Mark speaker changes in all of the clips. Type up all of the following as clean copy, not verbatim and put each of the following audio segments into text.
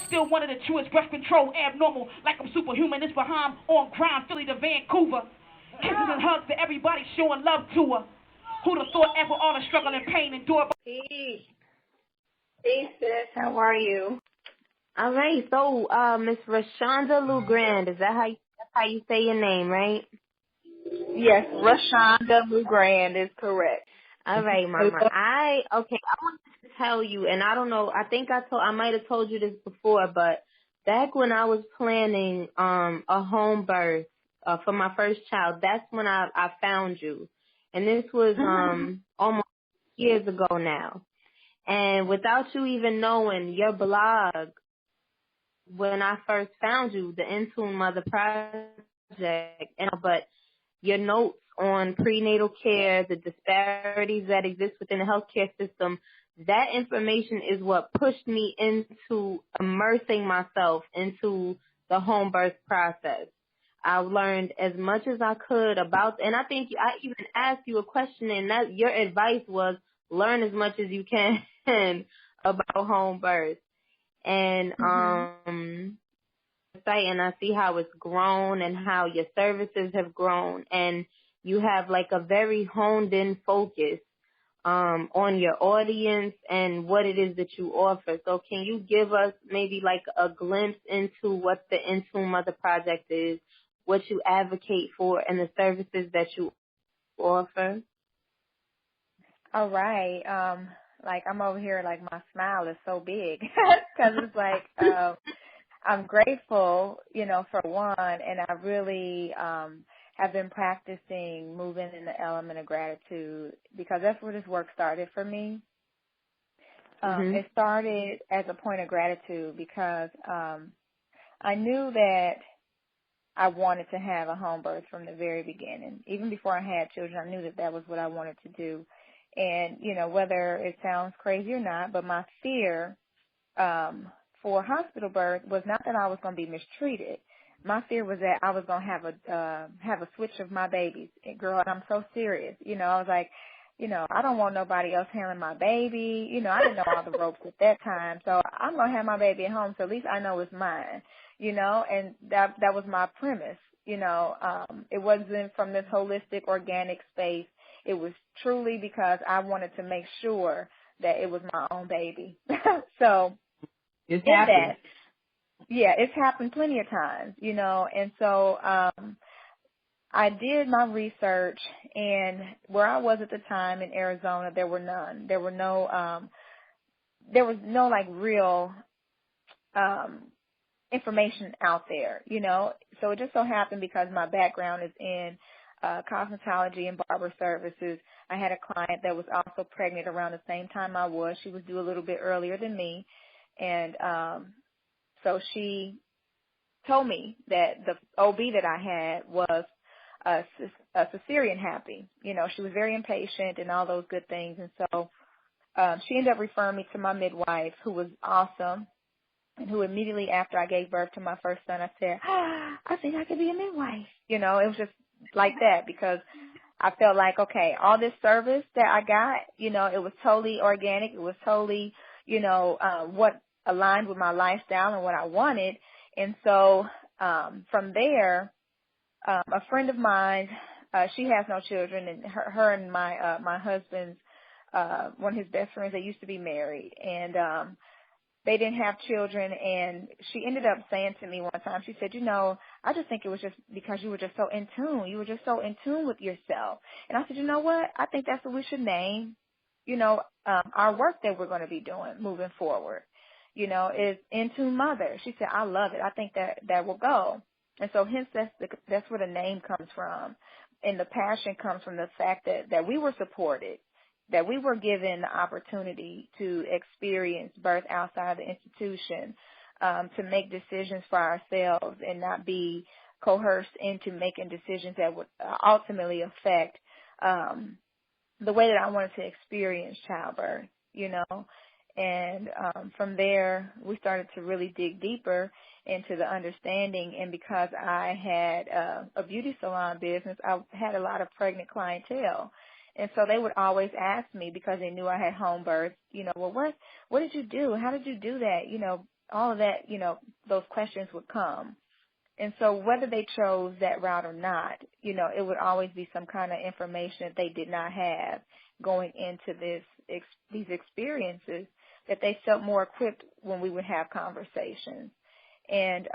Speaker 1: still one of the truest. Breath control, abnormal, like I'm superhuman. It's behind on crime, Philly to Vancouver. Kisses and hugs to everybody showing love to her. Who'd have thought ever all the struggle and pain endured?
Speaker 2: Peace. Peace, sis. How are you?
Speaker 3: All right, so Miss Rashaunda Lugrand, is that's how you say your name, right?
Speaker 2: Yes, Rashaunda Lugrand is correct.
Speaker 3: All right, Mama. I wanted to tell you, and I don't know, I might have told you this before, but back when I was planning a home birth for my first child, that's when I found you. And this was almost years ago now. And without you even knowing, your blog, when I first found you, the InTune Mother Project, but your notes on prenatal care, the disparities that exist within the healthcare system, that information is what pushed me into immersing myself into the home birth process. I learned as much as I could about, and I think I even asked you a question, and that your advice was learn as much as you can about home birth. And and I see how it's grown and how your services have grown, and you have like a very honed in focus on your audience and what it is that you offer. So can you give us maybe like a glimpse into what the InTune Mother Project is, what you advocate for, and the services that you offer?
Speaker 4: All right. Like I'm over here, like my smile is so big because it's like I'm grateful, for one, and I really have been practicing moving in the element of gratitude because that's where this work started for me. It started as a point of gratitude because I knew that I wanted to have a home birth from the very beginning. Even before I had children, I knew that that was what I wanted to do. And, whether it sounds crazy or not, but my fear for hospital birth was not that I was going to be mistreated. My fear was that I was going to have a switch of my babies. And girl, I'm so serious. I was like, I don't want nobody else handling my baby. I didn't know all the ropes at that time. So I'm going to have my baby at home, so at least I know it's mine, and that was my premise. It wasn't from this holistic, organic space. It was truly because I wanted to make sure that it was my own baby. So
Speaker 3: it's happened.
Speaker 4: It's happened plenty of times, and so I did my research, and where I was at the time in Arizona, there were none. There was no like real information out there, So it just so happened because my background is in cosmetology and barber services. I had a client that was also pregnant around the same time I was. She was due a little bit earlier than me. And so she told me that the OB that I had was a cesarean happy. She was very impatient and all those good things. And so she ended up referring me to my midwife, who was awesome, and who immediately after I gave birth to my first son, I said, I think I could be a midwife. It was just like that because I felt like, okay, all this service that I got, it was totally organic. It was totally, what aligned with my lifestyle and what I wanted. And so from there, a friend of mine, she has no children, and her and my husband's, one of his best friends, they used to be married. And they didn't have children, and she ended up saying to me one time, she said, I just think it was just because you were just so in tune. You were just so in tune with yourself. And I said, you know what? I think that's what we should name, our work that we're going to be doing moving forward, is InTune Mother. She said, I love it. I think that will go. And so hence that's where the name comes from. And the passion comes from the fact that we were supported, that we were given the opportunity to experience birth outside the institution, to make decisions for ourselves and not be coerced into making decisions that would ultimately affect the way that I wanted to experience childbirth, And from there, we started to really dig deeper into the understanding. And because I had a beauty salon business, I had a lot of pregnant clientele. And so they would always ask me, because they knew I had home birth, well, what did you do? How did you do that? all of that, those questions would come. And so whether they chose that route or not, it would always be some kind of information that they did not have going into these experiences, that they felt more equipped when we would have conversations. And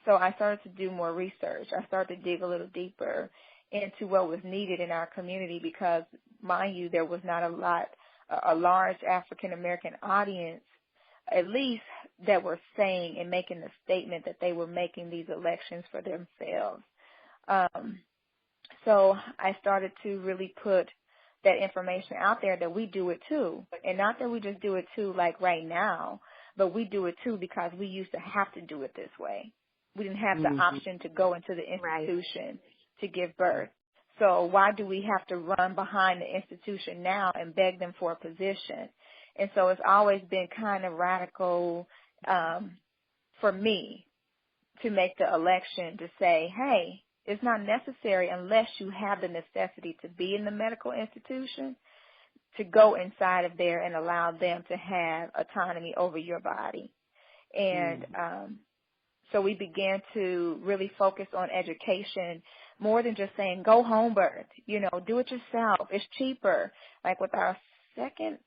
Speaker 4: so I started to do more research. I started to dig a little deeper into what was needed in our community because, mind you, there was not a large African-American audience, at least, that were saying and making the statement that they were making these elections for themselves. So I started to really put that information out there that we do it too. And not that we just do it too like right now, but we do it too because we used to have to do it this way. We didn't have the option to go into the institution to give birth. So why do we have to run behind the institution now and beg them for a position? And so it's always been kind of radical for me to make the election to say, hey, it's not necessary unless you have the necessity to be in the medical institution to go inside of there and allow them to have autonomy over your body. And so we began to really focus on education more than just saying, go home birth, do it yourself. It's cheaper. Like with our second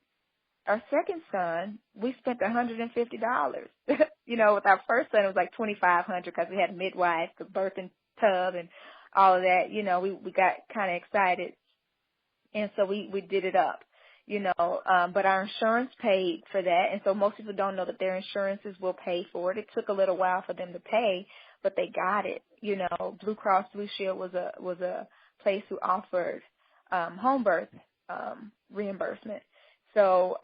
Speaker 4: son, we spent $150. With our first son, it was like $2,500 because we had a midwife, the birthing tub, and all of that. We got kind of excited, and so we did it up. But our insurance paid for that, and so most people don't know that their insurances will pay for it. It took a little while for them to pay, but they got it. Blue Cross Blue Shield was a place who offered home birth reimbursement. So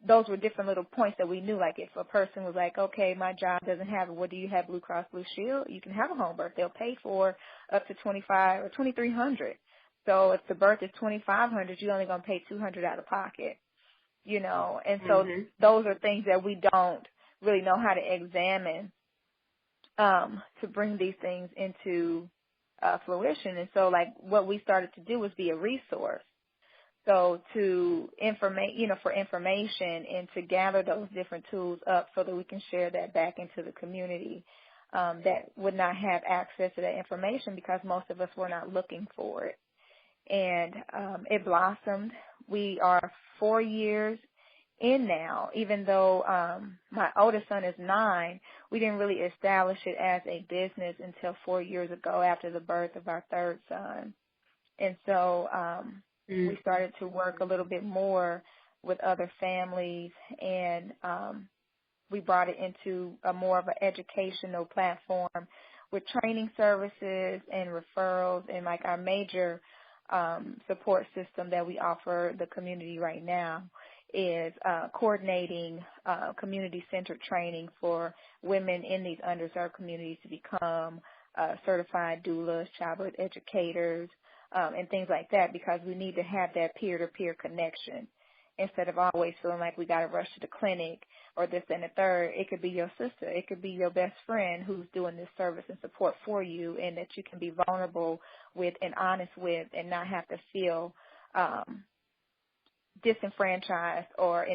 Speaker 4: those were different little points that we knew. Like if a person was like, okay, my job doesn't have it, what do you have, Blue Cross Blue Shield? You can have a home birth. They'll pay for up to $2,500 or $2,300. So if the birth is $2,500, you're only going to pay $200 out of pocket, And so those are things that we don't really know how to examine to bring these things into fruition. And so, like, what we started to do was be a resource. So to for information and to gather those different tools up so that we can share that back into the community that would not have access to that information because most of us were not looking for it. And it blossomed. We are 4 years in now. Even though my oldest son is 9, we didn't really establish it as a business until 4 years ago after the birth of our third son. And so we started to work a little bit more with other families, and we brought it into a more of an educational platform with training services and referrals, and like our major support system that we offer the community right now is coordinating community-centered training for women in these underserved communities to become certified doulas, childbirth educators, and things like that, because we need to have that peer-to-peer connection instead of always feeling like we got to rush to the clinic or this and the third. It could be your sister. It could be your best friend who's doing this service and support for you, and that you can be vulnerable with and honest with and not have to feel disenfranchised or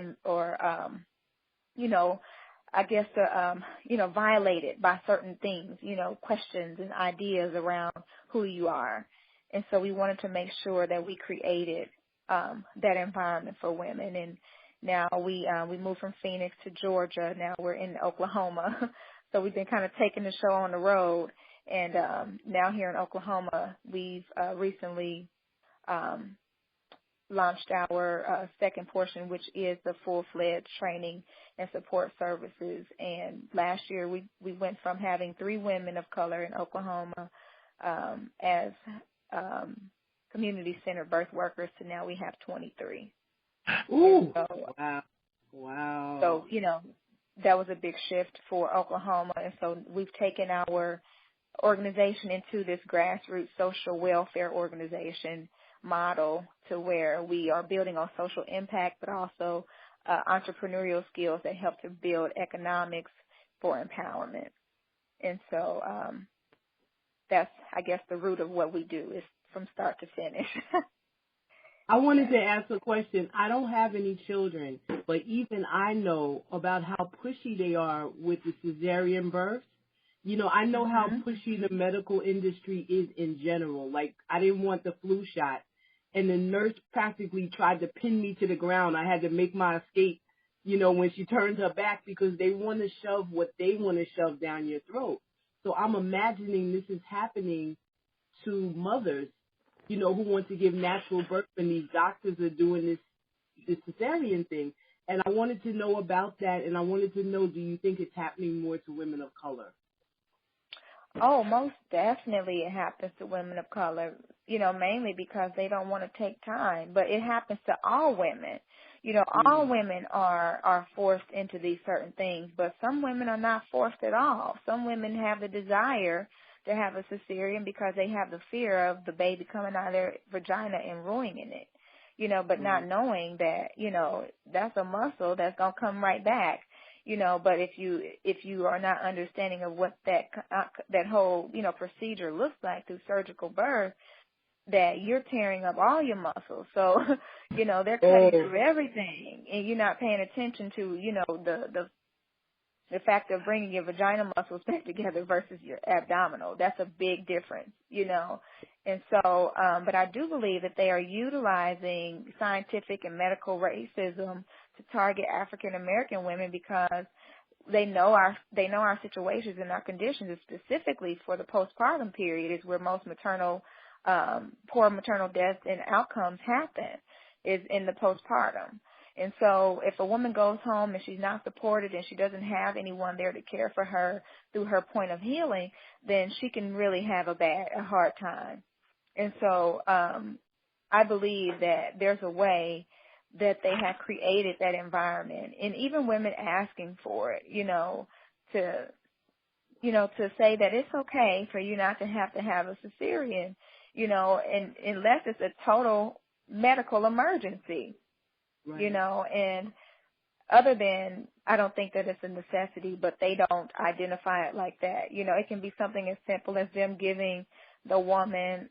Speaker 4: violated by certain things, questions and ideas around who you are. And so we wanted to make sure that we created that environment for women. And now we moved from Phoenix to Georgia. Now we're in Oklahoma. So we've been kind of taking the show on the road. And now here in Oklahoma, we've recently launched our second portion, which is the full-fledged training and support services. And last year we went from having 3 women of color in Oklahoma as community-centered birth workers to now we have 23.
Speaker 5: Ooh,
Speaker 4: so,
Speaker 5: wow.
Speaker 4: So, that was a big shift for Oklahoma. And so we've taken our organization into this grassroots social welfare organization model to where we are building on social impact, but also entrepreneurial skills that help to build economics for empowerment. And so that's, I guess, the root of what we do is from start to finish.
Speaker 5: I wanted to ask a question. I don't have any children, but even I know about how pushy they are with the cesarean birth. You know, I know how pushy the medical industry is in general. Like, I didn't want the flu shot, and the nurse practically tried to pin me to the ground. I had to make my escape, you know, when she turned her back because they want to shove what they want to shove down your throat. So I'm imagining this is happening to mothers, you know, who want to give natural birth, and these doctors are doing this cesarean thing. And I wanted to know about that, and I wanted to know, do you think it's happening more to women of color?
Speaker 4: Oh, most definitely it happens to women of color, you know, mainly because they don't want to take time. But it happens to all women. You know, all women are forced into these certain things, but some women are not forced at all. Some women have the desire to have a cesarean because they have the fear of the baby coming out of their vagina and ruining it, you know, but not knowing that, you know, that's a muscle that's going to come right back. You know, but if you are not understanding of what that whole, you know, procedure looks like through surgical birth, that you're tearing up all your muscles. So, you know, they're cutting through everything, and you're not paying attention to, you know, the fact of bringing your vagina muscles back together versus your abdominal. That's a big difference, you know. And so, but I do believe that they are utilizing scientific and medical racism to target African American women because they know our situations and our conditions, and specifically for the postpartum period is where most poor maternal deaths and outcomes happen, is in the postpartum. And so if a woman goes home and she's not supported and she doesn't have anyone there to care for her through her point of healing, then she can really have a hard time. And so I believe that there's a way that they have created that environment, and even women asking for it, you know, to say that it's okay for you not to have a cesarean, you know, and unless it's a total medical emergency, you know, and other than, I don't think that it's a necessity, but they don't identify it like that. You know, it can be something as simple as them giving the woman,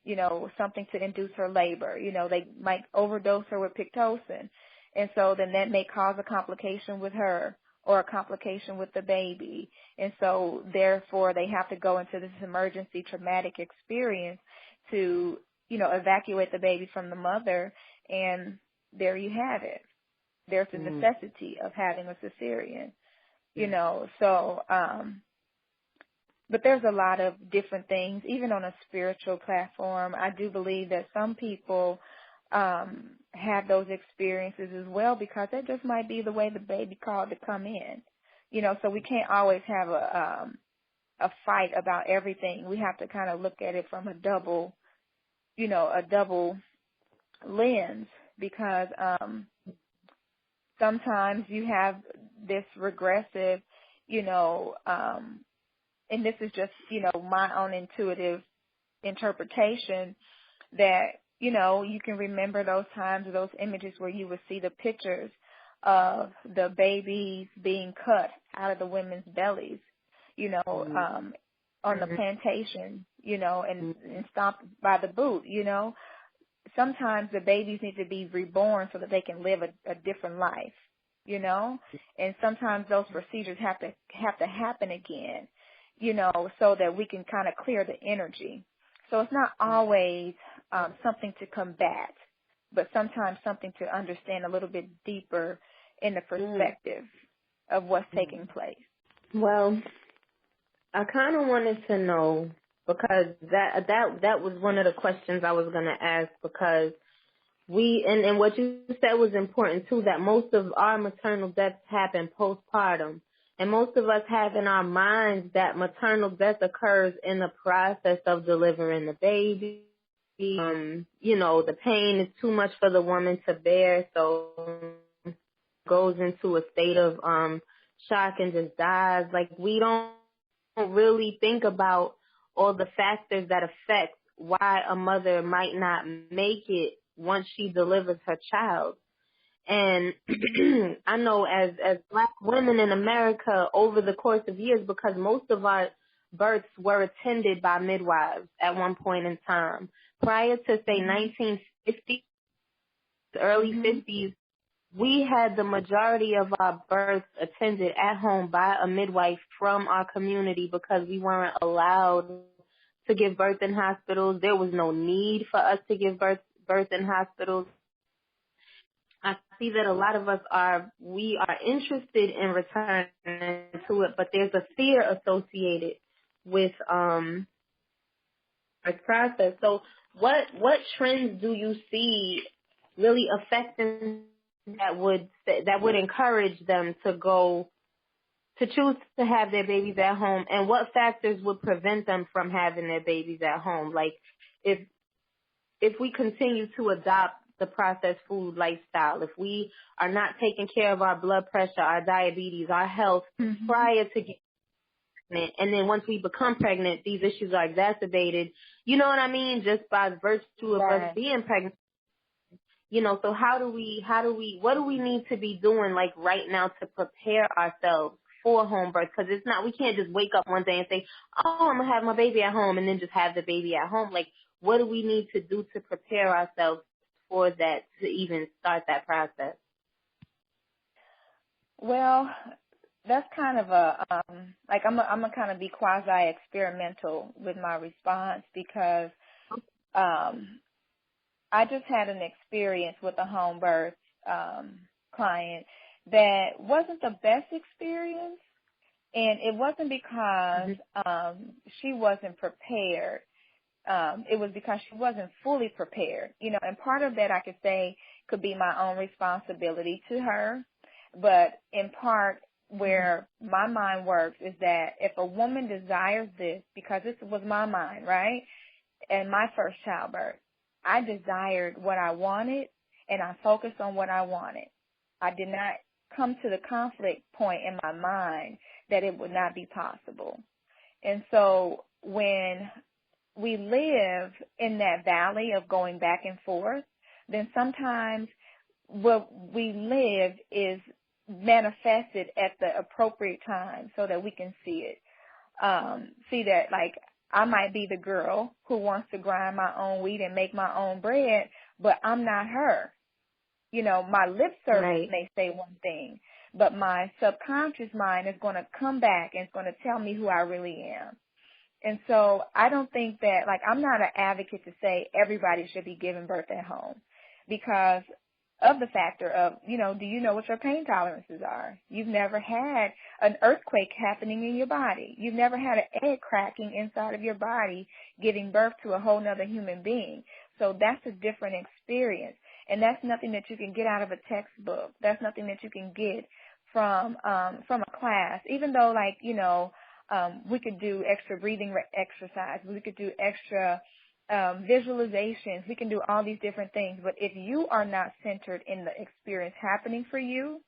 Speaker 4: you know, something to induce her labor. You know, they might overdose her with Pitocin, and so then that may cause a complication with her or a complication with the baby. And so, therefore, they have to go into this emergency traumatic experience to, you know, evacuate the baby from the mother, and there you have it. There's the necessity of having a cesarean, you know. So, but there's a lot of different things, even on a spiritual platform. I do believe that some people have those experiences as well because that just might be the way the baby called to come in, you know. So we can't always have a fight about everything. We have to kind of look at it from a double lens, because sometimes you have this regressive, you know, and this is just, you know, my own intuitive interpretation, that, you know, you can remember those times or those images where you would see the pictures of the babies being cut out of the women's bellies, you know, on the plantation, you know, and stomped by the boot, you know. Sometimes the babies need to be reborn so that they can live a different life, you know, and sometimes those procedures have to happen again, you know, so that we can kind of clear the energy. So it's not always something to combat, but sometimes something to understand a little bit deeper in the perspective of what's taking place.
Speaker 3: Well, I kind of wanted to know, because that was one of the questions I was going to ask, because and what you said was important too, that most of our maternal deaths happen postpartum. And most of us have in our minds that maternal death occurs in the process of delivering the baby. You know, the pain is too much for the woman to bear, so goes into a state of shock and just dies. Like, we don't really think about all the factors that affect why a mother might not make it once she delivers her child. And I know as Black women in America over the course of years, because most of our births were attended by midwives at one point in time. Prior to, say, 1950, early 50s, we had the majority of our births attended at home by a midwife from our community because we weren't allowed to give birth in hospitals. There was no need for us to give birth in hospitals. I see that a lot of us we are interested in returning to it, but there's a fear associated with the process. So what trends do you see really affecting that would encourage them to choose to have their babies at home, and what factors would prevent them from having their babies at home? Like if we continue to adopt the processed food lifestyle, if we are not taking care of our blood pressure, our diabetes, our health prior to getting pregnant, and then once we become pregnant, these issues are exacerbated, you know what I mean, just by virtue of us being pregnant. You know, so what do we need to be doing, like, right now to prepare ourselves for home birth? Because we can't just wake up one day and say, oh, I'm going to have my baby at home, and then just have the baby at home. Like, what do we need to do to prepare ourselves for that, to even start that process?
Speaker 4: Well, that's kind of I'm gonna kind of be quasi-experimental with my response because I just had an experience with a home birth client that wasn't the best experience, and it wasn't because she wasn't prepared. It was because she wasn't fully prepared, you know, and part of that I could say could be my own responsibility to her, but in part where my mind works is that if a woman desires this, because this was my mind, right, and my first childbirth, I desired what I wanted, and I focused on what I wanted. I did not come to the conflict point in my mind that it would not be possible. And so when we live in that valley of going back and forth, then sometimes what we live is manifested at the appropriate time so that we can see it. See that, like, I might be the girl who wants to grind my own wheat and make my own bread, but I'm not her. You know, my lip service may say one thing, but my subconscious mind is going to come back and it's going to tell me who I really am. And so I don't think that, like, I'm not an advocate to say everybody should be giving birth at home because of the factor of, you know, do you know what your pain tolerances are? You've never had an earthquake happening in your body. You've never had an egg cracking inside of your body giving birth to a whole nother human being. So that's a different experience. And that's nothing that you can get out of a textbook. That's nothing that you can get from a class. Even though, like, you know, we could do extra breathing exercise. We could do extra visualizations. We can do all these different things. But if you are not centered in the experience happening for you,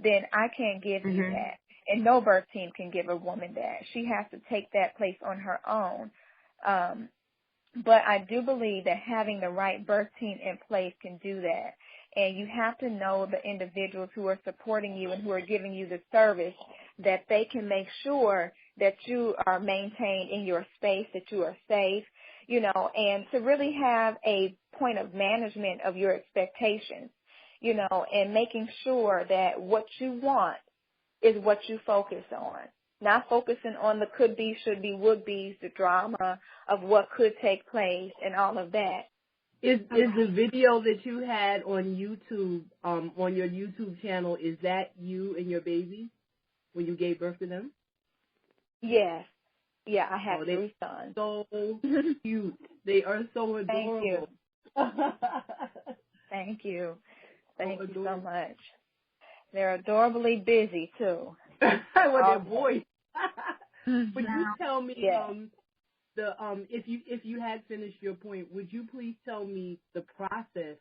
Speaker 4: then I can't give you that. And no birth team can give a woman that. She has to take that place on her own. But I do believe that having the right birth team in place can do that. And you have to know the individuals who are supporting you and who are giving you the service, that they can make sure that you are maintained in your space, that you are safe, you know, and to really have a point of management of your expectations, you know, and making sure that what you want is what you focus on. Not focusing on the could be, should be, would be, the drama of what could take place and all of that.
Speaker 5: Is the video that you had on YouTube, on your YouTube channel, is that you and your baby when you gave birth to them?
Speaker 4: Yes. Yeah, I have 3 sons.
Speaker 5: So cute. They are so adorable.
Speaker 4: Thank you. Thank you so much. They're adorably busy too.
Speaker 5: With their voice. Would you tell me if you had finished your point, would you please tell me the process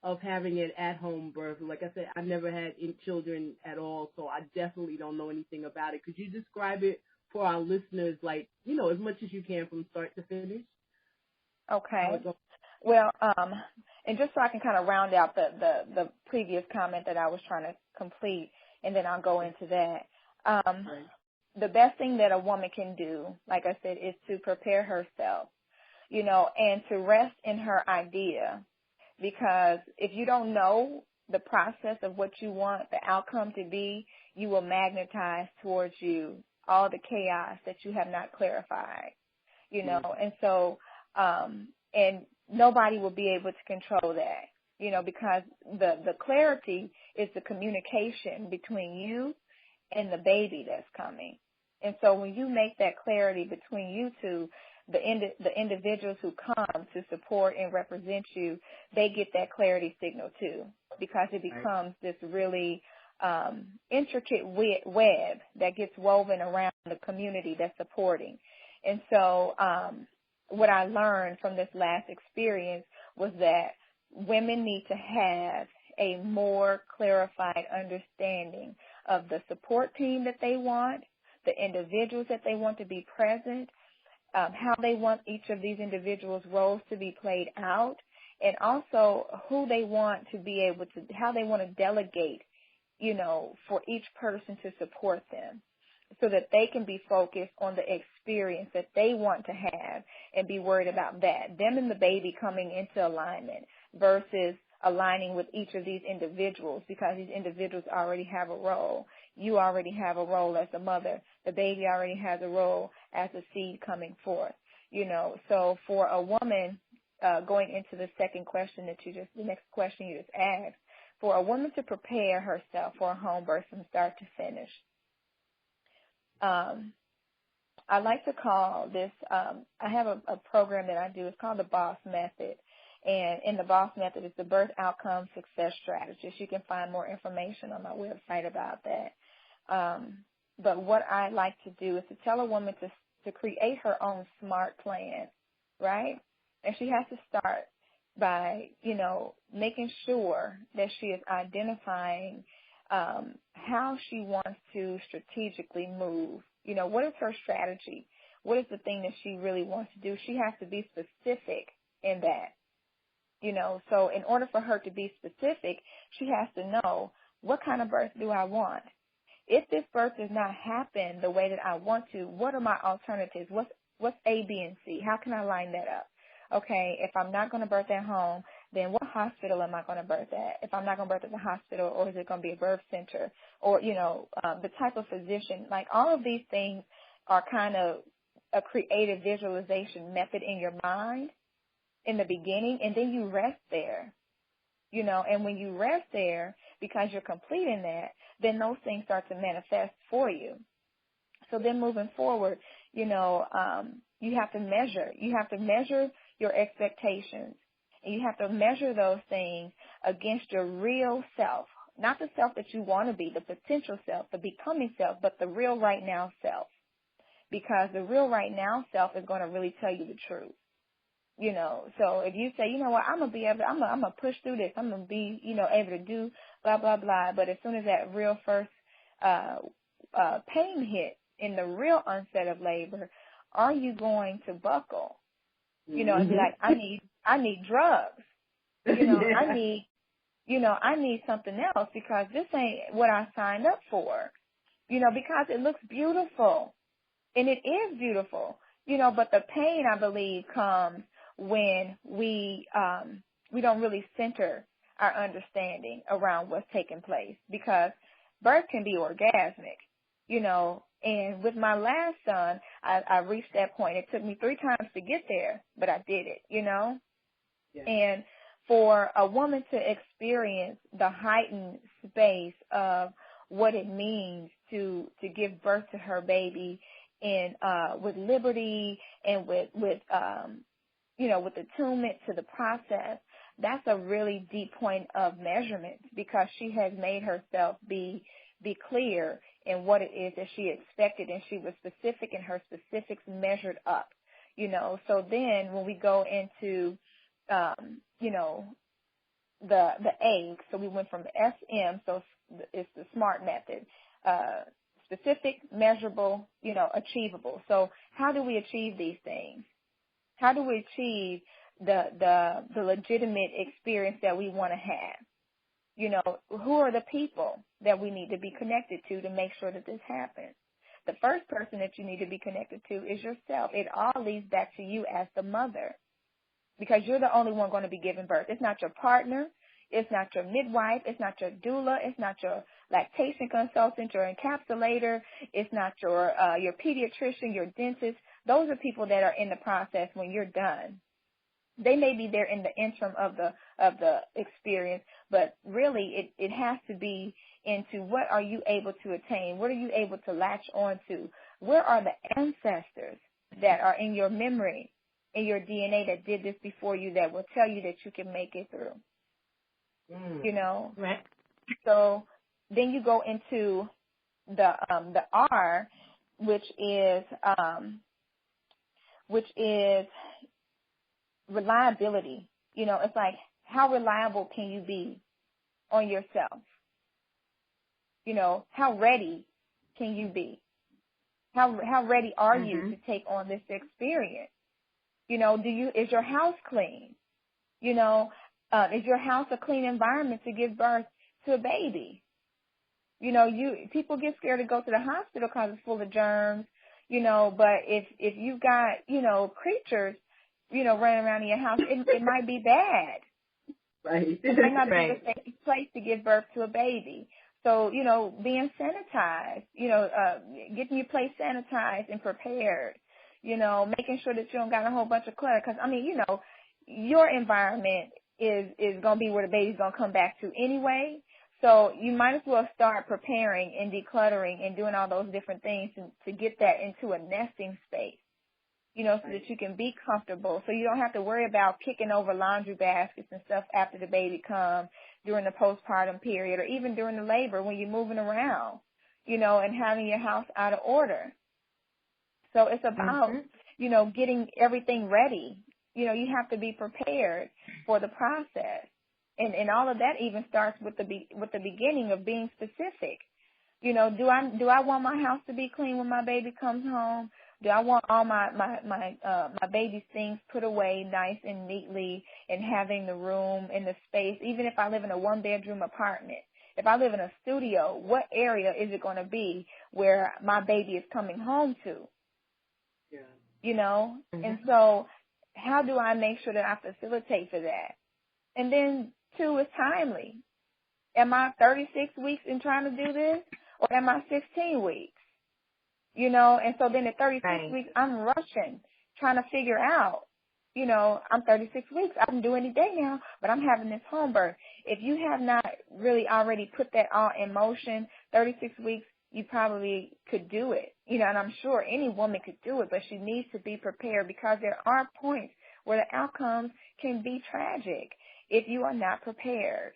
Speaker 5: of having an at-home birth? Like I said, I've never had children at all, so I definitely don't know anything about it. Could you describe it for our listeners, like, you know, as much as you can from start to finish?
Speaker 4: Okay. Well, and just so I can kind of round out the previous comment that I was trying to complete, and then I'll go into that. The best thing that a woman can do, like I said, is to prepare herself, you know, and to rest in her idea because if you don't know the process of what you want the outcome to be, you will magnetize towards you all the chaos that you have not clarified, you know, and so, and nobody will be able to control that, you know, because the clarity is the communication between you and the baby that's coming. And so when you make that clarity between you two, the individuals who come to support and represent you, they get that clarity signal too, because it becomes this really intricate web that gets woven around the community that's supporting. And so what I learned from this last experience was that women need to have a more clarified understanding of the support team that they want, the individuals that they want to be present, how they want each of these individuals' roles to be played out, and also who they want to be able to, how they want to delegate, you know, for each person to support them so that they can be focused on the experience that they want to have and be worried about that, them and the baby coming into alignment versus aligning with each of these individuals, because these individuals already have a role. You already have a role as a mother. The baby already has a role as a seed coming forth, you know. So for a woman, going into the second question the next question you just asked, for a woman to prepare herself for a home birth from start to finish, I like to call this, I have a program that I do. It's called the BOSS Method. And in the BOSS Method, it's the Birth Outcome Success Strategist. You can find more information on my website about that. But what I like to do is to tell a woman to create her own SMART plan, right? And she has to start by, you know, making sure that she is identifying how she wants to strategically move. You know, what is her strategy? What is the thing that she really wants to do? She has to be specific in that. You know, so in order for her to be specific, she has to know, what kind of birth do I want? If this birth does not happen the way that I want to, what are my alternatives? What's A, B, and C? How can I line that up? Okay, if I'm not going to birth at home, then what hospital am I going to birth at? If I'm not going to birth at the hospital, or is it going to be a birth center? Or, you know, the type of physician, like all of these things are kind of a creative visualization method in your mind in the beginning, and then you rest there, you know, and when you rest there, because you're completing that, then those things start to manifest for you. So then moving forward, you know, you have to measure your expectations, and you have to measure those things against your real self, not the self that you want to be, the potential self, the becoming self, but the real right now self, because the real right now self is going to really tell you the truth. You know, so if you say, you know what, I'm going to be able to, I'm going to push through this, I'm going to be, you know, able to do blah, blah, blah. But as soon as that real first pain hit in the real onset of labor, are you going to buckle? You know, and be like, I need drugs. You know, I need something else, because this ain't what I signed up for. You know, because it looks beautiful. And it is beautiful. You know, but the pain, I believe, comes when we don't really center our understanding around what's taking place, because birth can be orgasmic, you know. And with my last son, I reached that point. It took me 3 times to get there, but I did it, you know. Yeah. And for a woman to experience the heightened space of what it means to give birth to her baby, and with liberty and with you know, with attunement to the process, that's a really deep point of measurement, because she has made herself be clear in what it is that she expected, and she was specific, and her specifics measured up, you know. So then when we go into, you know, the A, so we went from the SM, so it's the SMART method, specific, measurable, you know, achievable. So how do we achieve these things? How do we achieve the legitimate experience that we want to have? You know, who are the people that we need to be connected to make sure that this happens? The first person that you need to be connected to is yourself. It all leads back to you as the mother. because you're the only one going to be giving birth. It's not your partner. It's not your midwife. It's not your doula. It's not your lactation consultant, your encapsulator. It's not your pediatrician, your dentist. Those are people that are in the process when you're done. They may be there in the interim of the experience, but really it has to be into what are you able to attain? What are you able to latch on to? Where are the ancestors that are in your memory, in your DNA that did this before you that will tell you that you can make it through? You know?
Speaker 3: Right.
Speaker 4: So then you go into the R, which is reliability. You know, it's like, how reliable can you be on yourself? You know, how ready can you be? How ready are you to take on this experience? You know, is your house clean? You know, is your house a clean environment to give birth to a baby? You know, people get scared to go to the hospital because it's full of germs. You know, but if you've got, you know, creatures, you know, running around in your house, it might be bad.
Speaker 5: Right.
Speaker 4: It might not be the same place to give birth to a baby. So, you know, being sanitized, you know, getting your place sanitized and prepared, you know, making sure that you don't got a whole bunch of clutter. Because, I mean, you know, your environment is going to be where the baby's going to come back to anyway. So you might as well start preparing and decluttering and doing all those different things to get that into a nesting space, you know, so that you can be comfortable. So you don't have to worry about kicking over laundry baskets and stuff after the baby comes during the postpartum period or even during the labor when you're moving around, you know, and having your house out of order. So it's about, you know, getting everything ready. You know, you have to be prepared for the process. And all of that even starts with the beginning of being specific. You know, do I want my house to be clean when my baby comes home? Do I want all my baby's things put away nice and neatly and having the room and the space, even if I live in a one-bedroom apartment? If I live in a studio, what area is it going to be where my baby is coming home to?
Speaker 5: Yeah.
Speaker 4: You know? And so how do I make sure that I facilitate for that? And then, two, is timely. Am I 36 weeks in trying to do this, or am I 16 weeks? You know, and so then at 36 weeks, I'm rushing, trying to figure out, you know, I'm 36 weeks. I can do any day now, but I'm having this home birth. If you have not really already put that all in motion, 36 weeks, you probably could do it. You know, and I'm sure any woman could do it, but she needs to be prepared because there are points where the outcomes can be tragic if you are not prepared.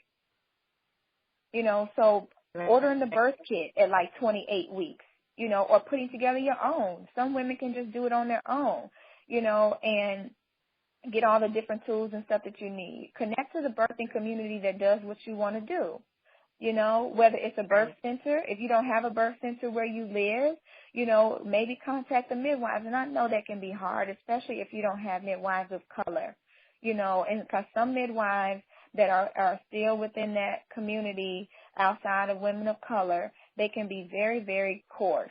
Speaker 4: You know, so ordering the birth kit at like 28 weeks, you know, or putting together your own. Some women can just do it on their own, you know, and get all the different tools and stuff that you need. Connect to the birthing community that does what you want to do. You know, whether it's a birth center, if you don't have a birth center where you live, you know, maybe contact the midwives. And I know that can be hard, especially if you don't have midwives of color, you know, and because some midwives that are still within that community outside of women of color, they can be very, very coarse,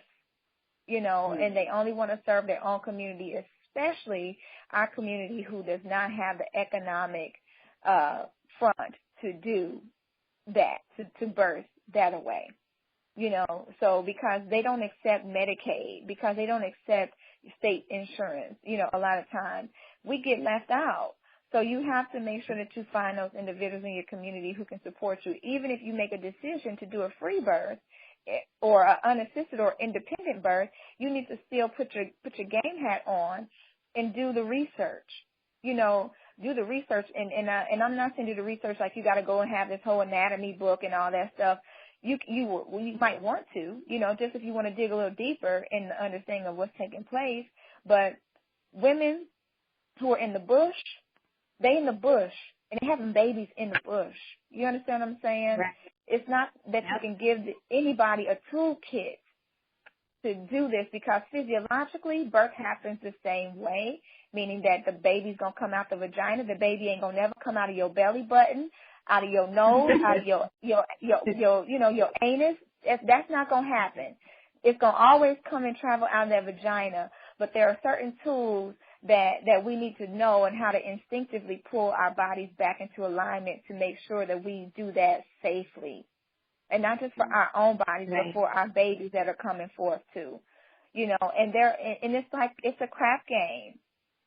Speaker 4: you know, and they only want to serve their own community, especially our community who does not have the economic front to do that, to birth that away, you know, so because they don't accept Medicaid, because they don't accept state insurance, you know, a lot of times we get left out. So you have to make sure that you find those individuals in your community who can support you. Even if you make a decision to do a free birth or an unassisted or independent birth, you need to still put your game hat on and do the research. You know, do the research. And I'm not saying do the research like you got to go and have this whole anatomy book and all that stuff. You might want to, you know, just if you want to dig a little deeper in the understanding of what's taking place. But women who are in the bush, they in the bush, and they're having babies in the bush. You understand what I'm saying?
Speaker 3: Right.
Speaker 4: It's not that you can give anybody a toolkit to do this because physiologically birth happens the same way, meaning that the baby's going to come out the vagina. The baby ain't going to never come out of your belly button, out of your nose, out of your you know, your anus. That's not going to happen. It's going to always come and travel out of that vagina. But there are certain tools that we need to know, and how to instinctively pull our bodies back into alignment to make sure that we do that safely. And not just for our own bodies, but for our babies that are coming forth too. You know, and it's like, it's a crap game.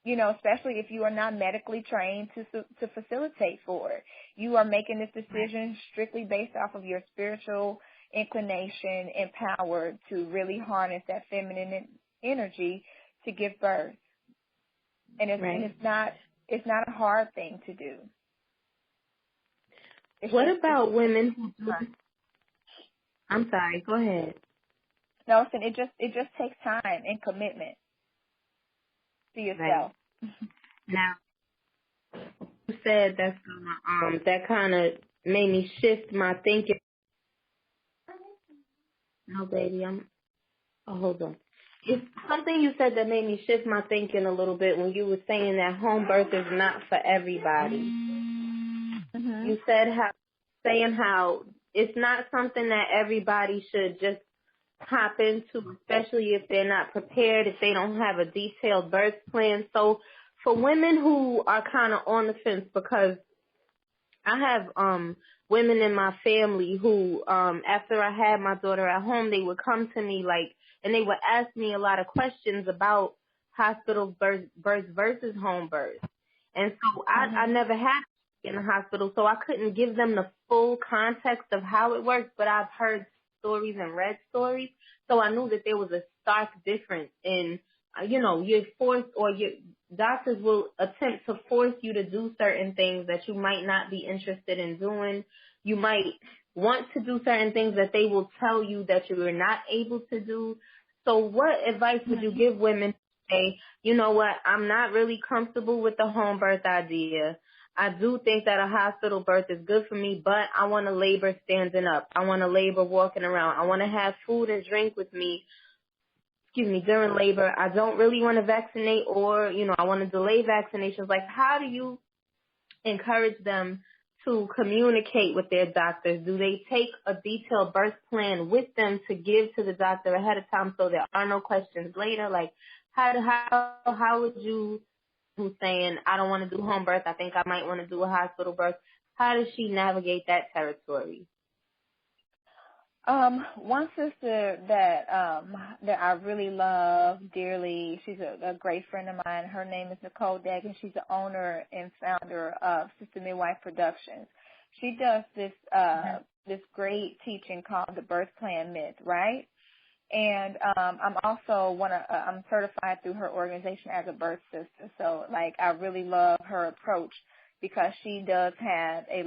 Speaker 4: You know, especially if you are not medically trained to facilitate for it. You are making this decision strictly based off of your spiritual inclination and power to really harness that feminine energy to give birth. And it's not a hard thing to do.
Speaker 3: What about women who do? I'm sorry, go ahead.
Speaker 4: No, it just takes time and commitment to yourself.
Speaker 3: Right. Now, you said that kind of made me shift my thinking. No, baby, hold on. It's something you said that made me shift my thinking a little bit when you were saying that home birth is not for everybody. Mm-hmm. You said how it's not something that everybody should just hop into, especially if they're not prepared, if they don't have a detailed birth plan. So for women who are kind of on the fence, because I have women in my family who, after I had my daughter at home, they would come to me and they would ask me a lot of questions about hospital birth versus home birth. And so I never had in the hospital, so I couldn't give them the full context of how it works, but I've heard stories and read stories, so I knew that there was a stark difference in, you're forced, or your doctors will attempt to force you to do certain things that you might not be interested in doing. You might want to do certain things that they will tell you that you are not able to do. So what advice would you give women to say, you know what, I'm not really comfortable with the home birth idea. I do think that a hospital birth is good for me, but I want to labor standing up. I want to labor walking around. I want to have food and drink with me, during labor. I don't really want to vaccinate, or, I want to delay vaccinations. Like, how do you encourage them to communicate with their doctors? Do they take a detailed birth plan with them to give to the doctor ahead of time so there are no questions later? Like, how would you, who's saying, I don't want to do home birth, I think I might want to do a hospital birth, how does she navigate that territory?
Speaker 4: One sister that I really love dearly, she's a great friend of mine. Her name is Nicole Degg, and she's the owner and founder of Sister Midwife Productions. She does this great teaching called the Birth Plan Myth, right? And I'm also I'm certified through her organization as a birth sister. So, I really love her approach because she does have a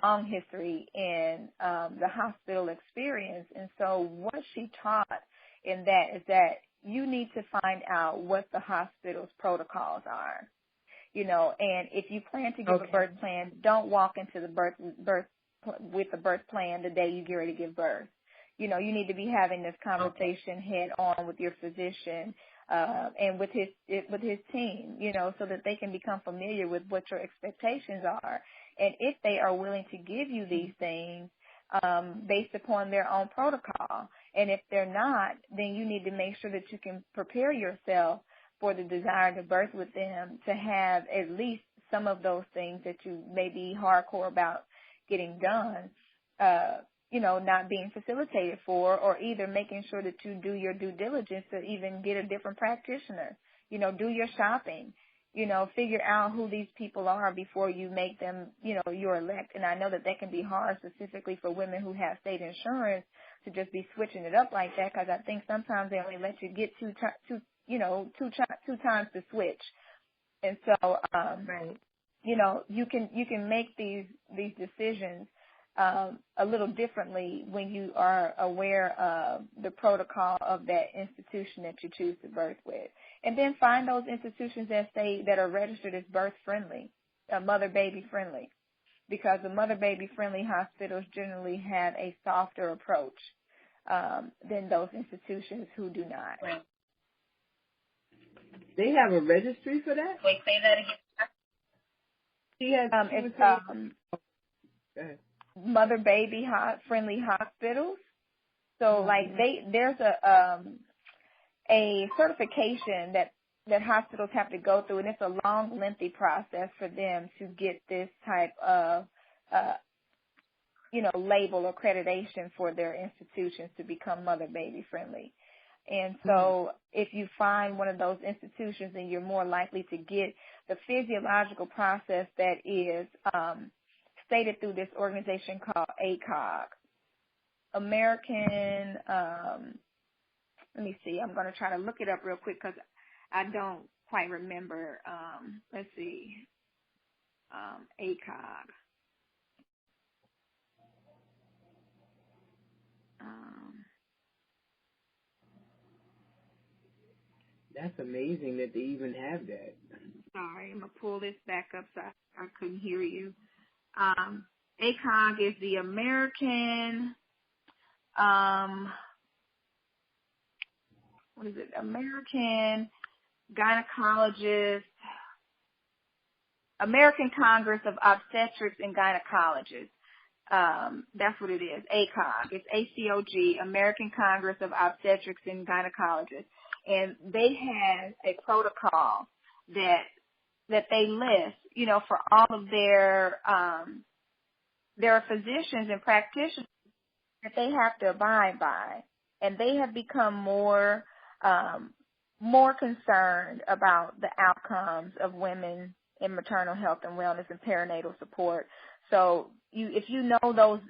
Speaker 4: long history in the hospital experience. And so what she taught in that is that you need to find out what the hospital's protocols are. And if you plan to give a birth plan, don't walk into the birth with the birth plan the day you get ready to give birth. You need to be having this conversation head on with your physician and with his team, so that they can become familiar with what your expectations are. And if they are willing to give you these things based upon their own protocol, and if they're not, then you need to make sure that you can prepare yourself for the desire to birth with them, to have at least some of those things that you may be hardcore about getting done, not being facilitated for, or either making sure that you do your due diligence to even get a different practitioner. Do your shopping. Figure out who these people are before you make them, your elect. And I know that can be hard, specifically for women who have state insurance, to just be switching it up like that, because I think sometimes they only let you get two times to switch. And so, you can make these decisions a little differently when you are aware of the protocol of that institution that you choose to birth with. And then find those institutions that are registered as birth friendly, mother-baby friendly, because the mother-baby friendly hospitals generally have a softer approach than those institutions who do not.
Speaker 5: They have a registry for that?
Speaker 4: Wait, say that again.
Speaker 5: It's
Speaker 4: mother-baby friendly hospitals. So there's a a certification that hospitals have to go through, and it's a long, lengthy process for them to get this type of, label or accreditation for their institutions to become mother-baby friendly. And so if you find one of those institutions, then you're more likely to get the physiological process that is stated through this organization called ACOG. American, let me see, I'm going to try to look it up real quick because I don't quite remember. Let's see, ACOG.
Speaker 5: That's amazing that they even have that.
Speaker 4: Sorry, I'm going to pull this back up so I couldn't hear you. ACOG is the American, what is it? American Gynecologist, American Congress of Obstetrics and Gynecologists. That's what it is, ACOG. It's ACOG, American Congress of Obstetrics and Gynecologists. And they have a protocol that they list, for all of their physicians and practitioners that they have to abide by. And they have become more concerned about the outcomes of women in maternal health and wellness and perinatal support. So if you know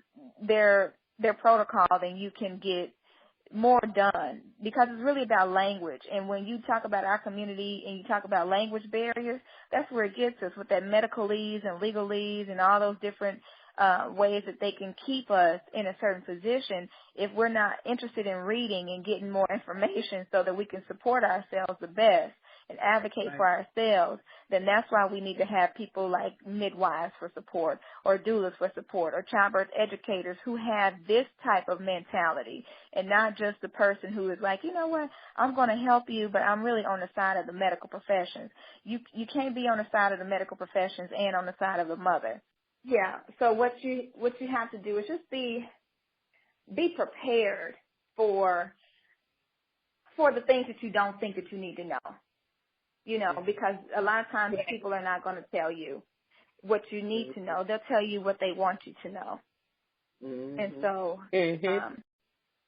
Speaker 4: their protocol, then you can get more done, because it's really about language. And when you talk about our community and you talk about language barriers, that's where it gets us, with that medicalese and legalese and all those different ways that they can keep us in a certain position. If we're not interested in reading and getting more information so that we can support ourselves the best and advocate for ourselves, then that's why we need to have people like midwives for support, or doulas for support, or childbirth educators who have this type of mentality, and not just the person who is like, you know what, I'm going to help you, but I'm really on the side of the medical professions. You can't be on the side of the medical professions and on the side of the mother. Yeah. So what you have to do is just be prepared for the things that you don't think that you need to know. Because a lot of times people are not going to tell you what you need to know. They'll tell you what they want you to know. Mm-hmm. And so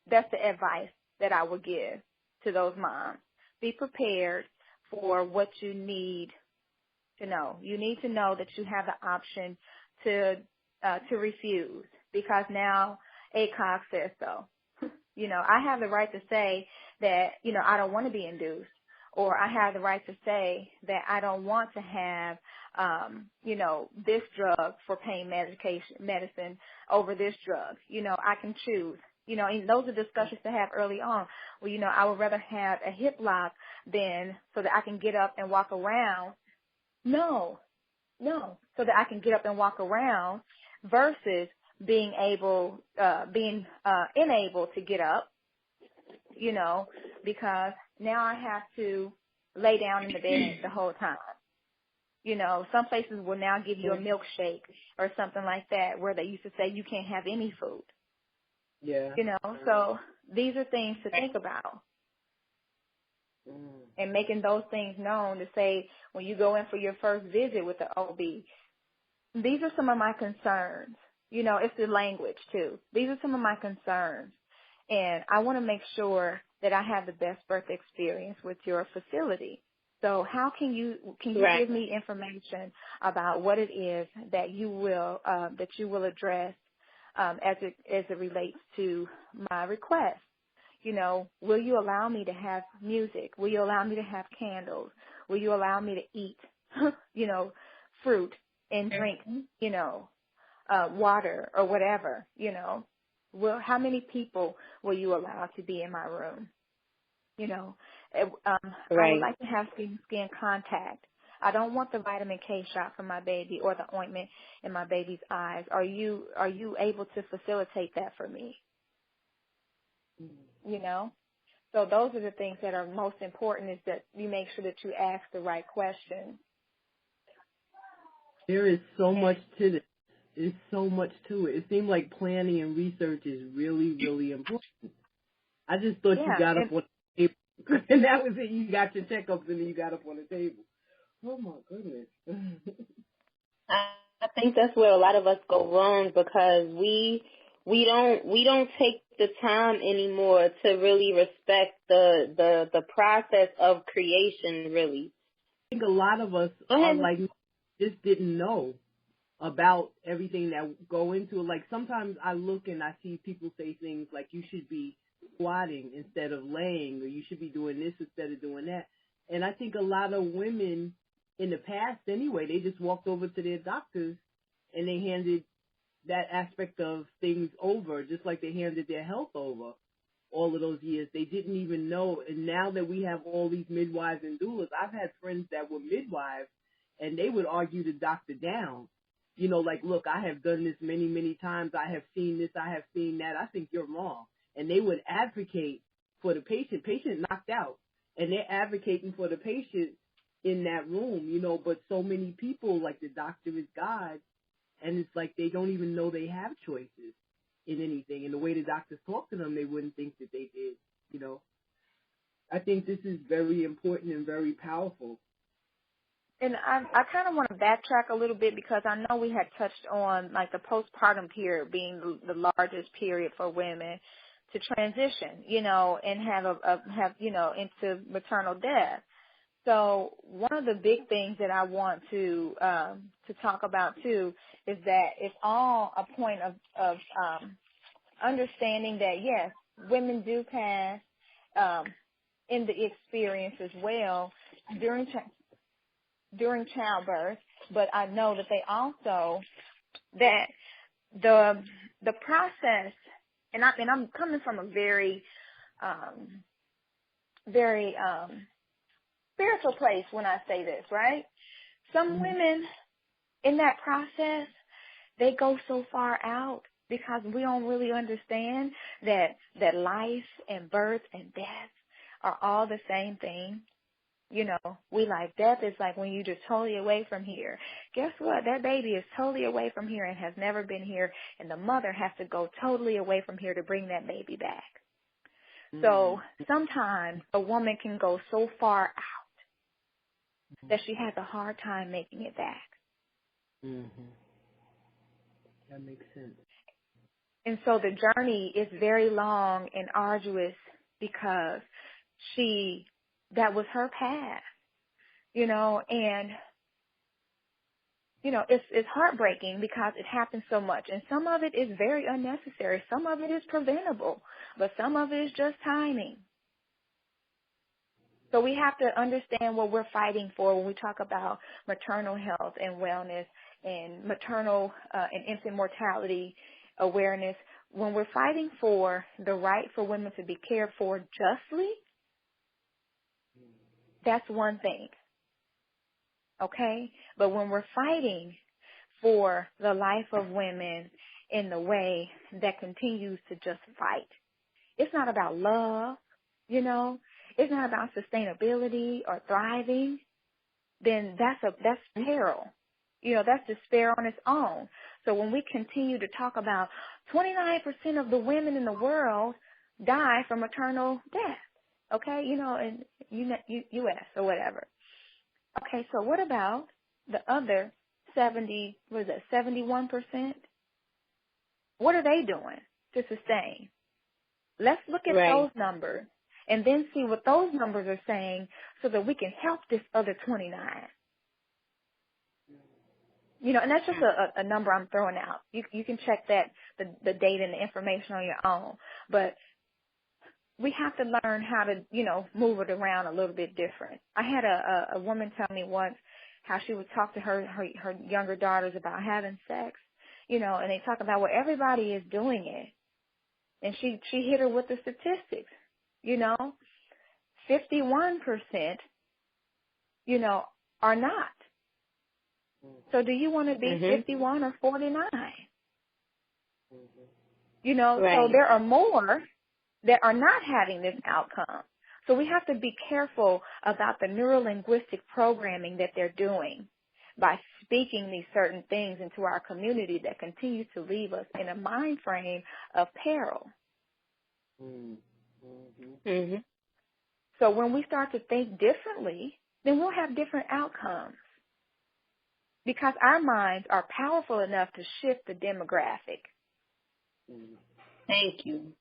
Speaker 4: that's the advice that I would give to those moms. Be prepared for what you need to know. You need to know that you have the option to refuse, because now ACOG says so. I have the right to say that, I don't want to be induced. Or I have the right to say that I don't want to have, this drug for pain medicine over this drug. I can choose. And those are discussions to have early on. Well, I would rather have a hip lock than so that I can get up and walk around. No, so that I can get up and walk around versus being unable to get up, because now I have to lay down in the bed the whole time. Some places will now give you a milkshake or something like that, where they used to say you can't have any food. Yeah. So these are things to think about. And making those things known, to say when you go in for your first visit with the OB, these are some of my concerns. It's the language too. These are some of my concerns. And I want to make sure that I have the best birth experience with your facility. So how can you give me information about what it is that you will address as it relates to my request? Will you allow me to have music? Will you allow me to have candles? Will you allow me to eat, fruit and drink, water or whatever, how many people will you allow to be in my room? I would like to have skin contact. I don't want the vitamin K shot for my baby or the ointment in my baby's eyes. Are you able to facilitate that for me? So those are the things that are most important, is that you make sure that you ask the right questions.
Speaker 5: There is so much to this. There's so much to it. It seems like planning and research is really, really important. I just thought you got up on the table And that was it. You got your checkups and then you got up on the table. Oh my goodness.
Speaker 3: I think that's where a lot of us go wrong because we don't take the time anymore to really respect the process of creation. Really,
Speaker 5: I think a lot of us are like just didn't know about everything that go into it. Like sometimes I look and I see people say things like you should be squatting instead of laying, or you should be doing this instead of doing that. And I think a lot of women in the past anyway, they just walked over to their doctors and they handed that aspect of things over, just like they handed their health over all of those years. They didn't even know. And now that we have all these midwives and doulas, I've had friends that were midwives and they would argue the doctor down. You know, like, look, I have done this many, many times. I have seen this. I have seen that. I think you're wrong. And they would advocate for the patient. Patient knocked out. And they're advocating for the patient in that room, you know. But so many people, like the doctor is God. And it's like they don't even know they have choices in anything. And the way the doctors talk to them, they wouldn't think that they did, you know. I think this is very important and very powerful.
Speaker 4: And I kind of want to backtrack a little bit because I know we had touched on like the postpartum period being the largest period for women to transition, you know, and have you know, into maternal death. So one of the big things that I want to talk about too is that it's all a point of understanding that yes, women do pass in the experience as well during childbirth, but I know that they also that the process, and I'm coming from a very spiritual place when I say this, right? Some women in that process, they go so far out because we don't really understand that life and birth and death are all the same thing. You know, we like death is like when you just totally away from here. Guess what? That baby is totally away from here and has never been here, and the mother has to go totally away from here to bring that baby back. So sometimes a woman can go so far out that she has a hard time making it back.
Speaker 5: That makes sense.
Speaker 4: And so the journey is very long and arduous because that was her path, you know, and, you know, it's heartbreaking because it happens so much. And some of it is very unnecessary. Some of it is preventable, but some of it is just timing. So we have to understand what we're fighting for when we talk about maternal health and wellness and maternal and infant mortality awareness. When we're fighting for the right for women to be cared for justly, that's one thing, okay? But when we're fighting for the life of women in the way that continues to just fight, it's not about love, you know? It's not about sustainability or thriving, then that's peril. You know, that's despair on its own. So when we continue to talk about 29% of the women in the world die from maternal death, okay, you know, in U.S. or whatever. Okay, so what about the other 71%? What are they doing to sustain? Let's look at those numbers and then see what those numbers are saying so that we can help this other 29. You know, and that's just a number I'm throwing out. You can check that, the data and the information on your own. But we have to learn how to, you know, move it around a little bit different. I had a woman tell me once how she would talk to her younger daughters about having sex, you know, and they talk about, well, everybody is doing it. And she hit her with the statistics, you know, 51%, you know, are not. So do you want to be 51 or 49? You know, so there are more that are not having this outcome. So we have to be careful about the neurolinguistic programming that they're doing by speaking these certain things into our community that continues to leave us in a mind frame of peril. So when we start to think differently, then we'll have different outcomes because our minds are powerful enough to shift the demographic.
Speaker 2: Thank you.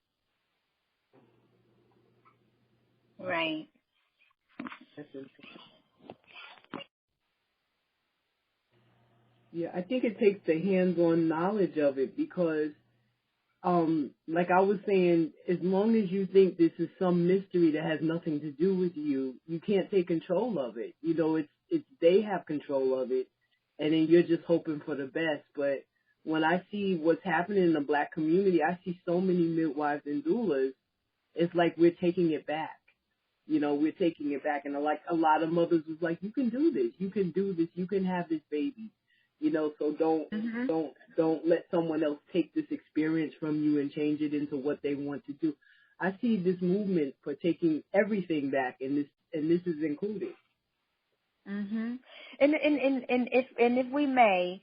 Speaker 2: Right.
Speaker 5: Yeah, I think it takes the hands-on knowledge of it because, like I was saying, as long as you think this is some mystery that has nothing to do with you, you can't take control of it. You know, it's they have control of it, and then you're just hoping for the best. But when I see what's happening in the Black community, I see so many midwives and doulas. It's like we're taking it back. You know, we're taking it back, and like a lot of mothers was like, "You can do this. You can do this. You can have this baby." You know, so don't let someone else take this experience from you and change it into what they want to do. I see this movement for taking everything back, and this is included.
Speaker 4: And if we may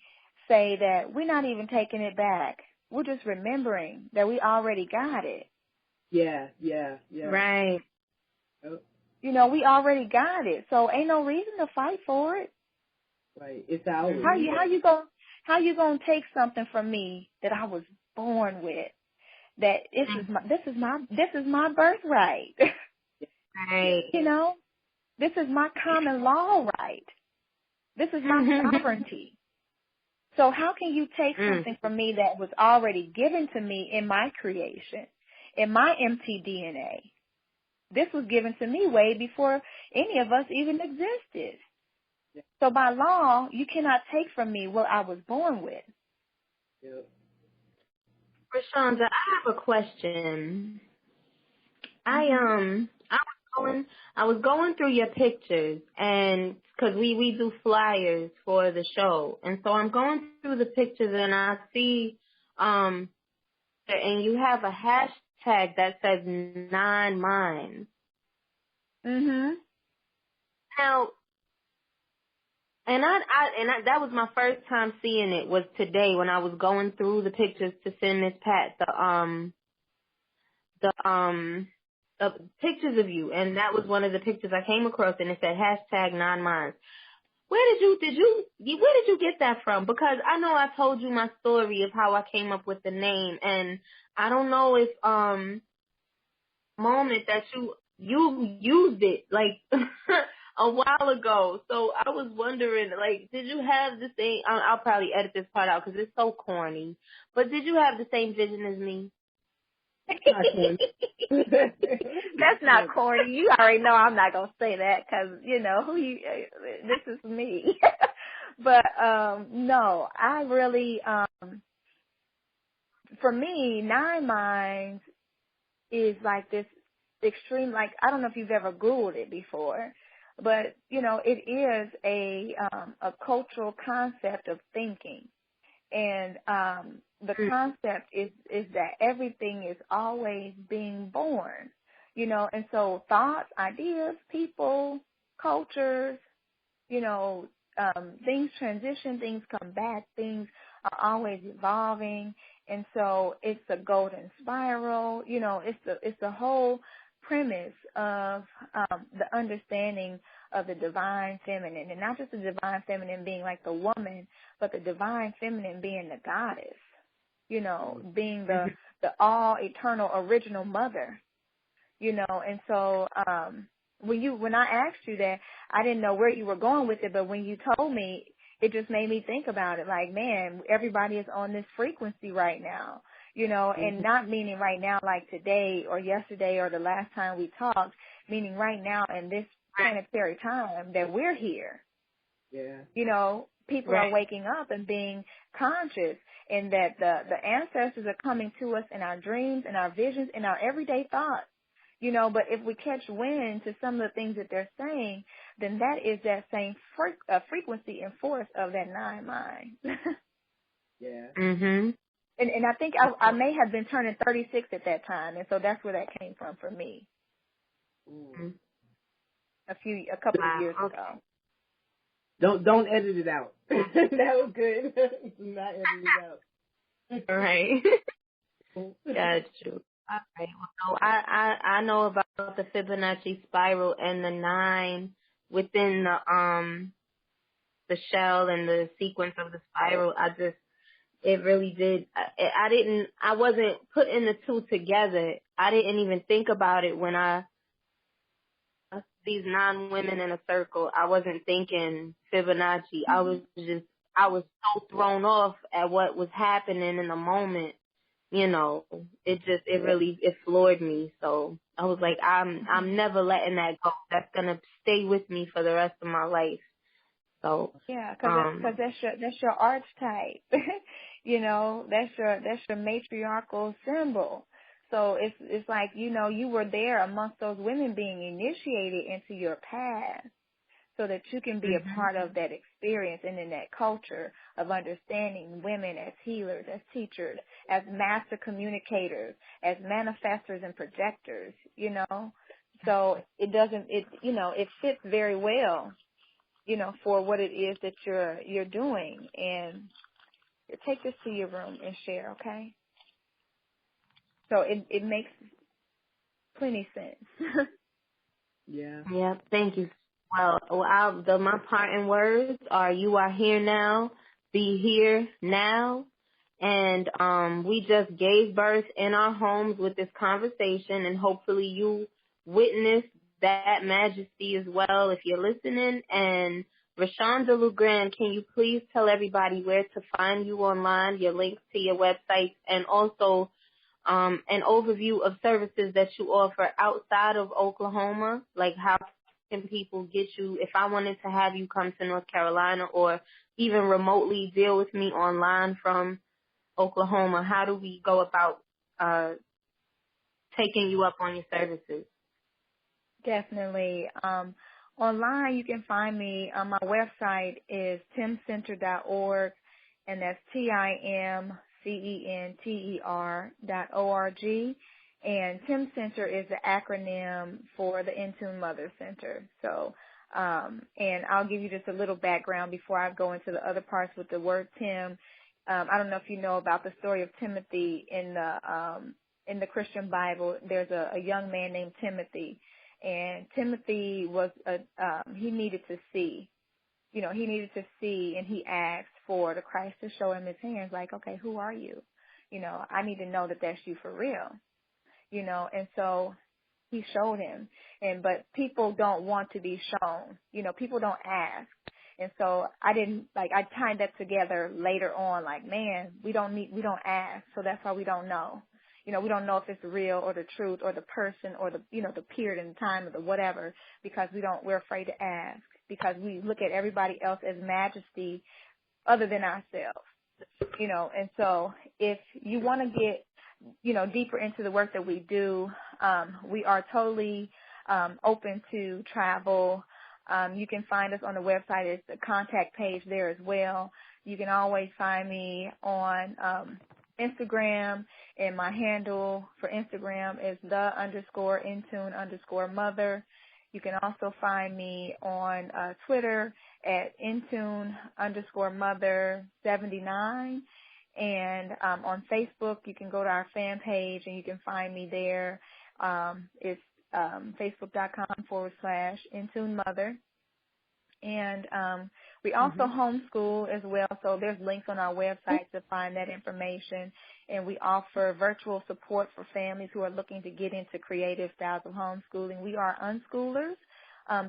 Speaker 4: say that we're not even taking it back, we're just remembering that we already got it.
Speaker 5: Yeah.
Speaker 3: Right.
Speaker 4: You know, we already got it, so ain't no reason to fight for it.
Speaker 5: Right, it's ours.
Speaker 4: How you gonna take something from me that I was born with? That this is my birthright.
Speaker 3: Right.
Speaker 4: You know, this is my common law right. This is my sovereignty. So how can you take something from me that was already given to me in my creation, in my empty DNA? This was given to me way before any of us even existed. So by law, you cannot take from me what I was born with.
Speaker 5: Yep.
Speaker 3: Rashaunda, I have a question. I was going through your pictures, and because we do flyers for the show, and so I'm going through the pictures, and I see and you have a hashtag that says 9 minds. Now, and that was my first time seeing it was today when I was going through the pictures to send Miss Pat the pictures of you, and that was one of the pictures I came across, and it said hashtag 9 minds. Where did you get that from? Because I know I told you my story of how I came up with the name, and I don't know if moment that you used it like a while ago. So I was wondering, like, did you have the same? I'll probably edit this part out because it's so corny. But did you have the same vision as me?
Speaker 4: That's not corny. You already know I'm not gonna say that because you know this is me. But no, I really for me, 9 minds is like this extreme. Like I don't know if you've ever Googled it before, but you know it is a cultural concept of thinking, and the concept is that everything is always being born, you know, and so thoughts, ideas, people, cultures, you know, things transition, things come back, things are always evolving, and so it's a golden spiral, you know, it's the whole premise of the understanding of the divine feminine, and not just the divine feminine being like the woman, but the divine feminine being the goddess, you know, being the all eternal original mother, you know. And so when I asked you that, I didn't know where you were going with it, but when you told me, it just made me think about it. Like, man, everybody is on this frequency right now, you know, and not meaning right now like today or yesterday or the last time we talked, meaning right now in this planetary time that we're here.
Speaker 5: Yeah.
Speaker 4: You know, people are waking up and being conscious, and that the ancestors are coming to us in our dreams, in our visions, in our everyday thoughts. You know, but if we catch wind to some of the things that they're saying, then that is that same frequency and force of that 9 mind.
Speaker 5: Yeah.
Speaker 3: Mhm.
Speaker 4: And I think I may have been turning 36 at that time, and so that's where that came from for me. A couple of years ago.
Speaker 5: Don't edit it out. That was good. Do not edit it out.
Speaker 3: All right. Got you. All right. Well, I know about the Fibonacci spiral and the 9 within the shell and the sequence of the spiral. It really did. I wasn't putting the two together. I didn't even think about it when these 9 women in a circle. I wasn't thinking Fibonacci. I was so thrown off at what was happening in the moment. You know, it floored me. So I was like, I'm never letting that go. That's gonna stay with me for the rest of my life. So
Speaker 4: Yeah, because that's your archetype. You know, that's your matriarchal symbol. So it's like, you know, you were there amongst those women being initiated into your past, so that you can be a part of that experience and in that culture of understanding women as healers, as teachers, as master communicators, as manifestors and projectors, you know. So it fits very well, you know, for what it is that you're doing. And take this to your room and share, okay? So it makes plenty sense.
Speaker 5: Yeah.
Speaker 3: yeah, thank you. Well, my parting words are: you are here now, be here now, and we just gave birth in our homes with this conversation, and hopefully you witnessed that majesty as well if you're listening. And Rashaunda Lugrand, can you please tell everybody where to find you online, your links to your website, and also an overview of services that you offer outside of Oklahoma, like how can people get you if I wanted to have you come to North Carolina or even remotely deal with me online from Oklahoma? How do we go about taking you up on your services?
Speaker 4: Definitely. Online, you can find me. My website is timcenter.org, and that's TIMCENTER.org. And Tim Center is the acronym for the InTune Mother Center. So, and I'll give you just a little background before I go into the other parts with the word Tim. I don't know if you know about the story of Timothy in the Christian Bible. There's a young man named Timothy. And Timothy he needed to see. You know, he needed to see, and he asked for the Christ to show him his hands, like, okay, who are you? You know, I need to know that that's you for real. You know, and so he showed him. But people don't want to be shown. You know, people don't ask. And so I tied that together later on, like, man, we don't ask, so that's why we don't know. You know, we don't know if it's real or the truth or the person or the, you know, the period in time or the whatever, because we're afraid to ask, because we look at everybody else as majesty other than ourselves, you know. And so if you want to get, you know, deeper into the work that we do, we are totally open to travel. You can find us on the website. It's the contact page there as well. You can always find me on Instagram, and my handle for Instagram is _InTune_mother. You can also find me on Twitter at InTune_mother79. And on Facebook, you can go to our fan page and you can find me there. It's facebook.com/InTuneMother. And we also homeschool as well, so there's links on our website to find that information. And we offer virtual support for families who are looking to get into creative styles of homeschooling. We are unschoolers,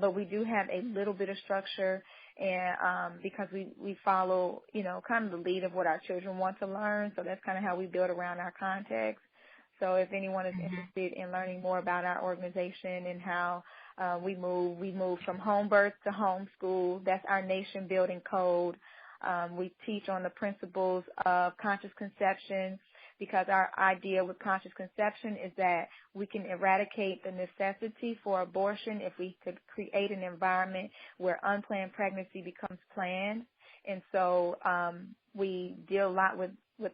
Speaker 4: but we do have a little bit of structure, and because we follow, you know, kind of the lead of what our children want to learn. So that's kind of how we build around our context. So if anyone is interested in learning more about our organization and how we move from home birth to homeschool, that's our nation building code. We teach on the principles of conscious conception, because our idea with conscious conception is that we can eradicate the necessity for abortion if we could create an environment where unplanned pregnancy becomes planned. And so we deal a lot with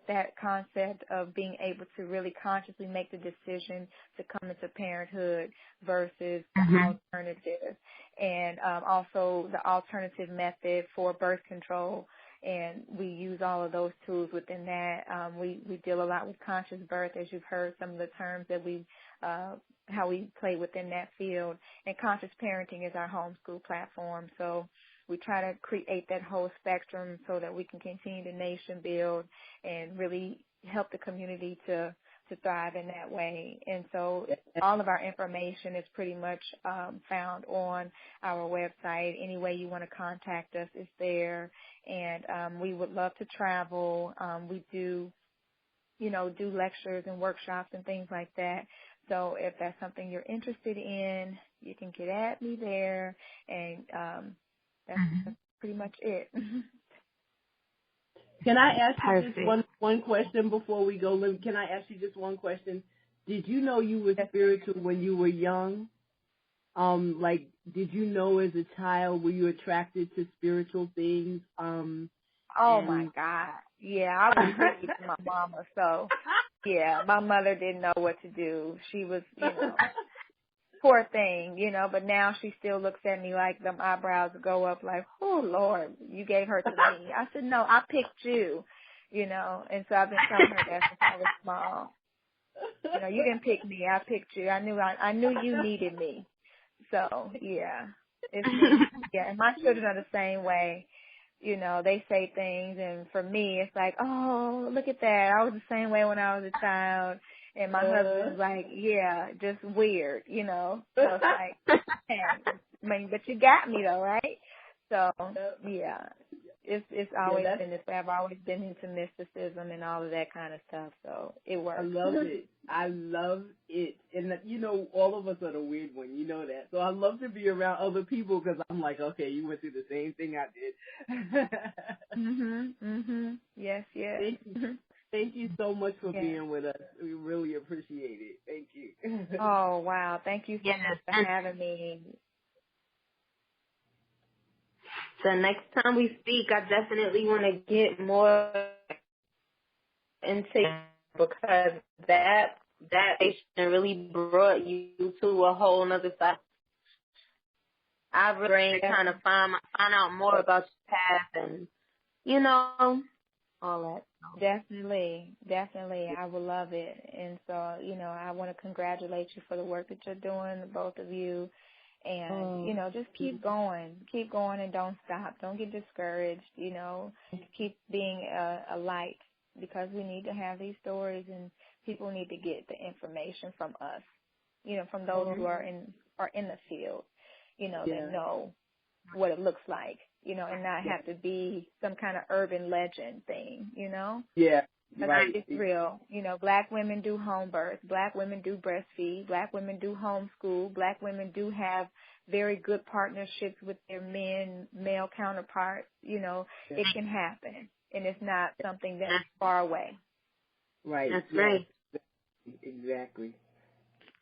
Speaker 4: that concept of being able to really consciously make the decision to come into parenthood versus the alternative, and also the alternative method for birth control. and we use all of those tools within that. We deal a lot with conscious birth, as you've heard some of the terms that we how we play within that field. And conscious parenting is our homeschool platform. So we try to create that whole spectrum so that we can continue to nation build and really help the community to thrive in that way. And so all of our information is pretty much found on our website. Any way you want to contact us is there. And we would love to travel. We do lectures and workshops and things like that. So if that's something you're interested in, you can get at me there. And that's pretty much it.
Speaker 5: Can I ask you just one question before we go? Can I ask you just one question? Did you know you were spiritual when you were young? Did you know as a child, were you attracted to spiritual things?
Speaker 4: Oh my God. Yeah, I was crazy to my mama. So, yeah, my mother didn't know what to do. She was, poor thing, but now she still looks at me like them eyebrows go up like, oh, Lord, you gave her to me. I said, no, I picked you, and so I've been telling her that since I was small. You didn't pick me. I picked you. I knew you needed me. So, yeah. And my children are the same way. They say things, and for me, it's like, oh, look at that. I was the same way when I was a child. And my husband's like, yeah, just weird, So it's like, hey, but you got me though, right? So, yeah, it's always been this way. I've always been into mysticism and all of that kind of stuff, so it works.
Speaker 5: I love it. And, all of us are the weird one, you know that. So I love to be around other people because I'm like, okay, you went through the same thing I did.
Speaker 4: Yes.
Speaker 5: Thank you so much for being with us. We really appreciate it. Thank you.
Speaker 4: Oh, wow. Thank you so much for having me.
Speaker 3: So next time we speak, I definitely want to get more into because that patient really brought you to a whole nother side. I've really trying to find out more about your path and, all that.
Speaker 4: Definitely. I would love it. And so, I want to congratulate you for the work that you're doing, both of you. And, just keep going and don't stop. Don't get discouraged, keep being a light because we need to have these stories and people need to get the information from us, from those who are in the field, that know what it looks like, and not have to be some kind of urban legend thing,
Speaker 5: Yeah.
Speaker 4: Right. It's real. Black women do home birth. Black women do breastfeed. Black women do homeschool. Black women do have very good partnerships with their male counterparts. It can happen. And it's not something that's far away.
Speaker 5: Right.
Speaker 3: That's right.
Speaker 5: Exactly.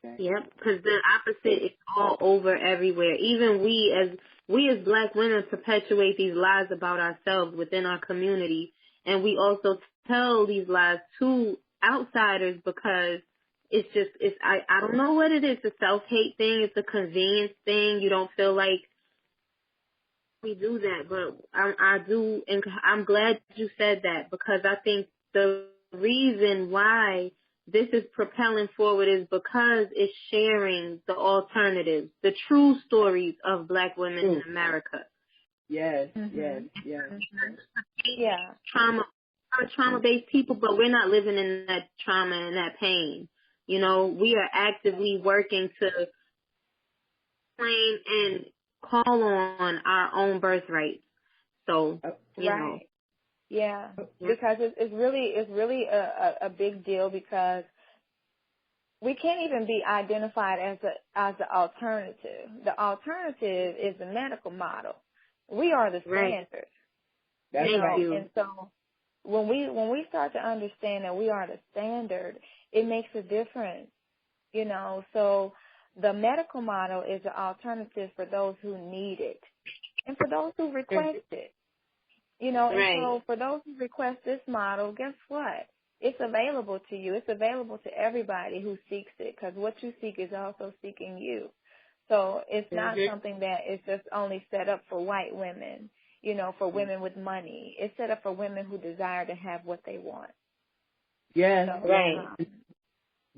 Speaker 3: Yep, because the opposite is all over everywhere. Even we as Black women perpetuate these lies about ourselves within our community. And we also tell these lies to outsiders because I don't know what it is. It's a self-hate thing. It's a convenience thing. You don't feel like we do that, but I do. And I'm glad you said that because I think the reason why this is propelling forward is because it's sharing the alternatives, the true stories of Black women in America.
Speaker 5: Yes.
Speaker 4: Yeah.
Speaker 3: Trauma-based people, but we're not living in that trauma and that pain. We are actively working to claim and call on our own birthright. So,
Speaker 4: right. Yeah, because it's really a big deal because we can't even be identified as the alternative. The alternative is the medical model. We are the standard.
Speaker 5: Thank you.
Speaker 4: And so when we start to understand that we are the standard, it makes a difference. So the medical model is the alternative for those who need it and for those who request it. And so for those who request this model, guess what? It's available to you. It's available to everybody who seeks it because what you seek is also seeking you. So it's not something that is just only set up for white women. you know, for women with money. It's set up for women who desire to have what they want.
Speaker 5: Yes,
Speaker 4: So,
Speaker 3: right.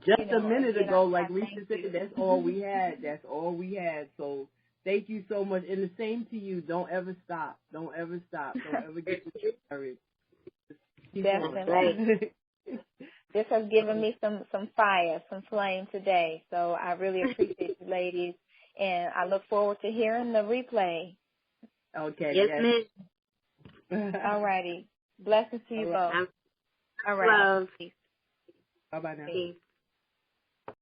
Speaker 5: Just
Speaker 4: you know,
Speaker 5: a minute
Speaker 4: again,
Speaker 5: ago,
Speaker 4: I
Speaker 5: like Lisa
Speaker 4: thank
Speaker 5: said,
Speaker 4: you.
Speaker 5: that's all we had. That's all we had. So thank you so much. And the same to you. Don't ever stop. Don't ever stop. Don't ever get discouraged. Keep
Speaker 4: Definitely. This has given me some fire, some flame today. So I really appreciate you, ladies. And I look forward to hearing the replay.
Speaker 5: Okay.
Speaker 3: Yes,
Speaker 5: yes.
Speaker 4: All righty. Blessings to you both.
Speaker 3: All
Speaker 4: All right.
Speaker 3: right.
Speaker 5: Bye-bye now.
Speaker 3: Peace.